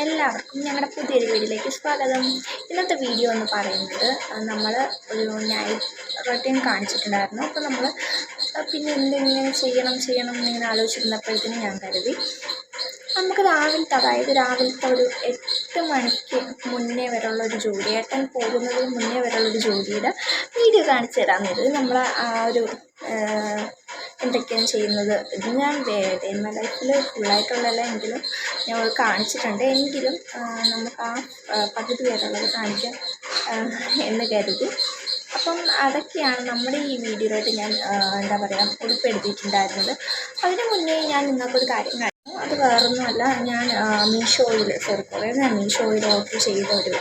എല്ലാവർക്കും ഞങ്ങളുടെ പുതിയൊരു വീഡിയോയിലേക്ക് സ്വാഗതം. ഇന്നത്തെ വീഡിയോ എന്ന് പറയുന്നത് നമ്മൾ ഒരു നൈറ്റ് റൊട്ടീൻ കാണിച്ചിട്ടുണ്ടായിരുന്നു. അപ്പോൾ നമ്മൾ പിന്നെ എന്തെങ്കിലും ചെയ്യണം എന്നിങ്ങനെ ആലോചിച്ചിരുന്നപ്പോഴത്തേനും ഞാൻ കരുതി നമുക്ക് രാവിലത്തെ ഒരു 8 മണിക്ക് മുന്നേ വരെയുള്ളൊരു ജോലി, ഏട്ടൻ പോകുന്നതിന് മുന്നേ വരെയുള്ളൊരു ജോലിയുടെ വീഡിയോ കാണിച്ചു തരാമെന്ന് കരുതി. നമ്മൾ ആ ഒരു എന്തൊക്കെയാണ് ചെയ്യുന്നത് ഇത് ഞാൻ എൻ്റെ ലൈഫിൽ ഫുള്ളായിട്ടുള്ളതല്ല എങ്കിലും ഞാൻ കാണിച്ചിട്ടുണ്ട്. എങ്കിലും നമുക്ക് ആ പകുതി വരെയുള്ളത് കാണിക്കാം എന്ന് കരുതി. അപ്പം അതൊക്കെയാണ് നമ്മുടെ ഈ വീഡിയോയിലായിട്ട് ഞാൻ ഉൾപ്പെടുത്തിയിട്ടുണ്ടായിരുന്നത്. അതിന് മുന്നേ ഞാൻ നിങ്ങൾക്കൊരു കാര്യം കാണിച്ചു. അത് വേറൊന്നുമല്ല, ഞാൻ മീഷോയിൽ ഓർഡർ ചെയ്ത ഒരു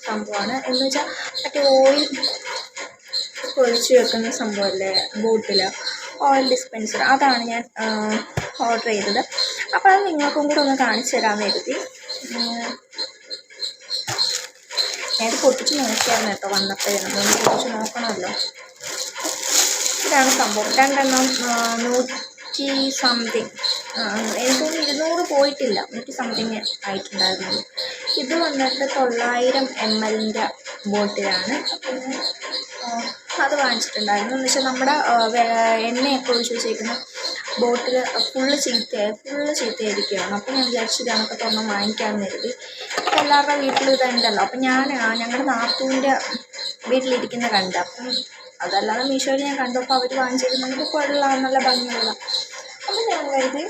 സംഭവമാണ്. എന്ന് വെച്ചാൽ മറ്റേ ഓയിൽ ഒഴിച്ച് വെക്കുന്ന സംഭവമല്ലേ ബോട്ടിൽ, ഓയിൽ ഡിസ്പെൻസർ, അതാണ് ഞാൻ ഓർഡർ ചെയ്തത്. അപ്പോൾ അത് നിങ്ങൾക്കും കൂടെ ഒന്ന് കാണിച്ചു തരാമെന്ന് കരുതി. ഞാൻ പൊട്ടിച്ച് നോക്കിയായിരുന്നു കേട്ടോ വന്നപ്പോഴേ, നമ്മളൊന്ന് പൊട്ടിച്ച് നോക്കണമല്ലോ. ഇതാണ് സംഭവം. 2 100 സംതിങ്, എനിക്കൊന്നും 200 പോയിട്ടില്ല, 100 സംതിങ് ആയിട്ടുണ്ടായിരുന്നു. ഇത് വന്നിട്ട് 900 ml ബോട്ടിലാണ്. അത് വാങ്ങിച്ചിട്ടുണ്ടായിരുന്നു. എന്ന് വെച്ചാൽ നമ്മുടെ എണ്ണയൊക്കെ ഒഴിച്ച് വെച്ചേക്കുന്ന ബോട്ടിൽ ഫുള്ള് ചീത്തയായിരിക്കുകയാണ്. അപ്പോൾ ഞാൻ വിചാരിച്ചത് നമുക്ക് തുറന്ന് വാങ്ങിക്കാമെന്ന് കരുതി. ഇപ്പോൾ എല്ലാവരുടെ വീട്ടിലും ഇതുണ്ടല്ലോ. അപ്പം ഞങ്ങളുടെ നാത്തൂൻ്റെ വീട്ടിലിരിക്കുന്ന കണ്ട്, അപ്പം അതല്ലാതെ മീഷോയിൽ ഞാൻ കണ്ടപ്പോൾ അവർ വാങ്ങിച്ചിരുന്നത് കൊള്ളാം, നല്ല ഭംഗിയുള്ള. അപ്പം ഞാൻ കരുതി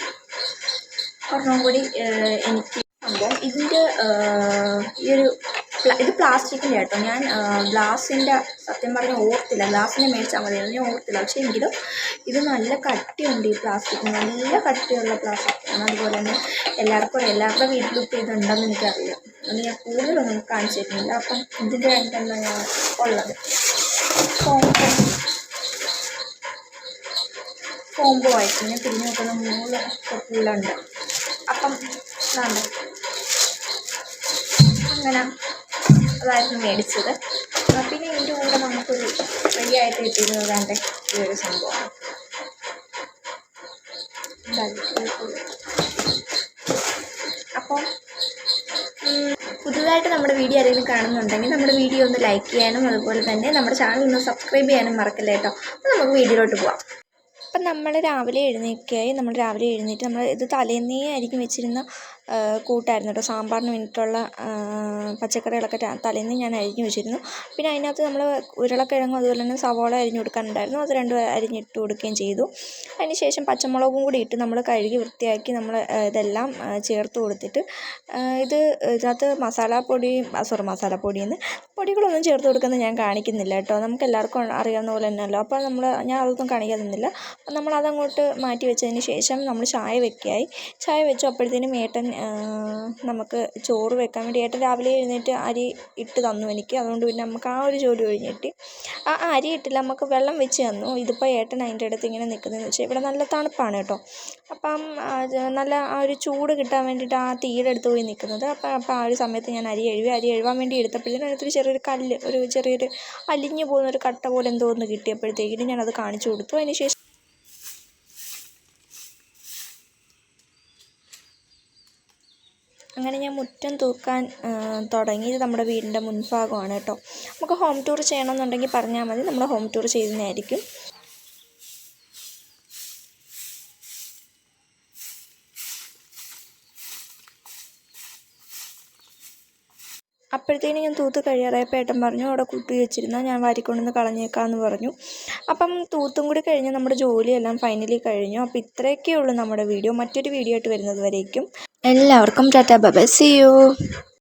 ഒരെണ്ണം കൂടി എനിക്ക് സംഭവം. ഇതിൻ്റെ ഇത് പ്ലാസ്റ്റിക്കിൻ്റെ കേട്ടോ. ഞാൻ ഗ്ലാസിൻ്റെ സത്യം പറഞ്ഞാൽ ഓർത്തില്ല, ഗ്ലാസിൻ്റെ മേടിച്ചാൽ മതിയായിരുന്നു, ഞാൻ ഓർത്തില്ല. പക്ഷേ എങ്കിലും ഇത് നല്ല കട്ടിയുണ്ട്. ഈ പ്ലാസ്റ്റിക് നല്ല കട്ടിയുള്ള പ്ലാസ്റ്റിക്കാണ്. അതുപോലെ തന്നെ എല്ലാവരുടെ വീട്ടിലും ഇപ്പോൾ ഇതുണ്ടെന്ന് എനിക്കറിയാം. അത് ഞാൻ കൂടുതലൊന്നും കാണിച്ചു തരുന്നില്ല. അപ്പം ഇതിൻ്റെ 2 ഞാൻ ഉള്ളത് കോംബോ ആയിട്ട് ഞാൻ തിരിഞ്ഞ് നോക്കുന്ന 3 ഫുള്ളുണ്ട്. അപ്പം അങ്ങനെ അതായിരുന്നു മേടിച്ചത്. പിന്നെ ഇതിൻ്റെ കൂടെ നമുക്കൊരു ഫ്രീ ആയിട്ട് കിട്ടിയിരുന്നത് ഈ ഒരു സംഭവമാണ്. അപ്പം പുതുതായിട്ട് നമ്മുടെ വീഡിയോ ആരെങ്കിലും കാണുന്നുണ്ടെങ്കിൽ നമ്മുടെ വീഡിയോ ഒന്ന് ലൈക്ക് ചെയ്യാനും അതുപോലെ തന്നെ നമ്മുടെ ചാനൽ ഒന്ന് സബ്സ്ക്രൈബ് ചെയ്യാനും മറക്കല്ലേ കേട്ടോ. അപ്പോൾ നമുക്ക് വീഡിയോയിലോട്ട് പോവാം. അപ്പം നമ്മൾ രാവിലെ എഴുന്നേറ്റ് നമ്മൾ ഇത് തലേന്നേ ആയിരിക്കും വെച്ചിരുന്ന കൂട്ടായിരുന്നു കേട്ടോ. സാമ്പാറിന് വേണ്ടിയിട്ടുള്ള പച്ചക്കറികളൊക്കെ തലേന്ന് ഞാൻ അരിഞ്ഞു വെച്ചിരുന്നു. പിന്നെ അതിനകത്ത് നമ്മൾ ഉരുളക്കിഴങ്ങും അതുപോലെ തന്നെ സവാള അരിഞ്ഞു കൊടുക്കാനുണ്ടായിരുന്നു. അത് 2 അരിഞ്ഞിട്ട് കൊടുക്കുകയും ചെയ്തു. അതിന് ശേഷം പച്ചമുളകും കൂടി ഇട്ട് നമ്മൾ കഴുകി വൃത്തിയാക്കി നമ്മൾ ഇതെല്ലാം ചേർത്ത് കൊടുത്തിട്ട് ഇതിനകത്ത് പൊടികളൊന്നും ചേർത്ത് കൊടുക്കുന്നത് ഞാൻ കാണിക്കുന്നില്ല കേട്ടോ. നമുക്ക് എല്ലാവർക്കും അറിയാവുന്ന പോലെ തന്നെയല്ലോ. അപ്പോൾ ഞാൻ അതൊന്നും കാണിക്കാൻ നിന്നില്ല. നമ്മളതങ്ങോട്ട് മാറ്റി വെച്ചതിന് ശേഷം നമ്മൾ ചായ വെച്ചു. അപ്പോഴത്തേനും ഏട്ടൻ നമുക്ക് ചോറ് വെക്കാൻ വേണ്ടി ഏട്ടൻ രാവിലെ എഴുന്നേറ്റ് അരി ഇട്ട് തന്നു എനിക്ക്. അതുകൊണ്ട് പിന്നെ നമുക്ക് ആ ഒരു ജോലി കഴിഞ്ഞിട്ട് അരി ഇട്ടില്ല, നമുക്ക് വെള്ളം വെച്ച് തന്നു. ഇതിപ്പോൾ ഏട്ടൻ അതിൻ്റെ അടുത്ത് ഇങ്ങനെ നിൽക്കുന്നതെന്ന് വെച്ചാൽ ഇവിടെ നല്ല തണുപ്പാണ് കേട്ടോ. അപ്പം നല്ല ആ ഒരു ചൂട് കിട്ടാൻ വേണ്ടിയിട്ട് ആ തീയുടെ അടുത്ത് പോയി നിൽക്കുന്നത്. അപ്പോൾ ആ ഒരു സമയത്ത് ഞാൻ അരി എഴുവാൻ വേണ്ടി എടുത്തപ്പോഴത്തേനും അതിനകത്തൊരു ചെറിയൊരു അലിഞ്ഞു പോകുന്നൊരു കട്ട പോലെ എന്തോ ഒന്ന് കിട്ടിയപ്പോഴത്തേക്കിനും ഞാനത് കാണിച്ചു കൊടുത്തു. അതിന് ശേഷം അങ്ങനെ ഞാൻ മുറ്റം തൂക്കാൻ തുടങ്ങി. ഇത് നമ്മുടെ വീടിൻ്റെ മുൻഭാഗമാണ് കേട്ടോ. നമുക്ക് ഹോം ടൂർ ചെയ്യണമെന്നുണ്ടെങ്കിൽ പറഞ്ഞാൽ മതി, നമ്മൾ ഹോം ടൂർ ചെയ്യുന്നതായിരിക്കും. അപ്പോഴത്തേനും ഞാൻ തൂത്ത് കഴിയാറായപ്പോൾ ഏട്ടൻ പറഞ്ഞു അവിടെ കുത്തി വെച്ചിരുന്നാൽ ഞാൻ വാരിക്കൊണ്ടുവന്ന് കളഞ്ഞേക്കാമെന്ന് പറഞ്ഞു. അപ്പം തൂത്തും കൂടി കഴിഞ്ഞ് നമ്മുടെ ജോലിയെല്ലാം ഫൈനലി കഴിഞ്ഞു. അപ്പോൾ ഇത്രയൊക്കെയുള്ളൂ നമ്മുടെ വീഡിയോ. മറ്റൊരു വീഡിയോ ആയിട്ട് വരുന്നത് വരേക്കും എല്ലാവർക്കും tata bye bye, see U.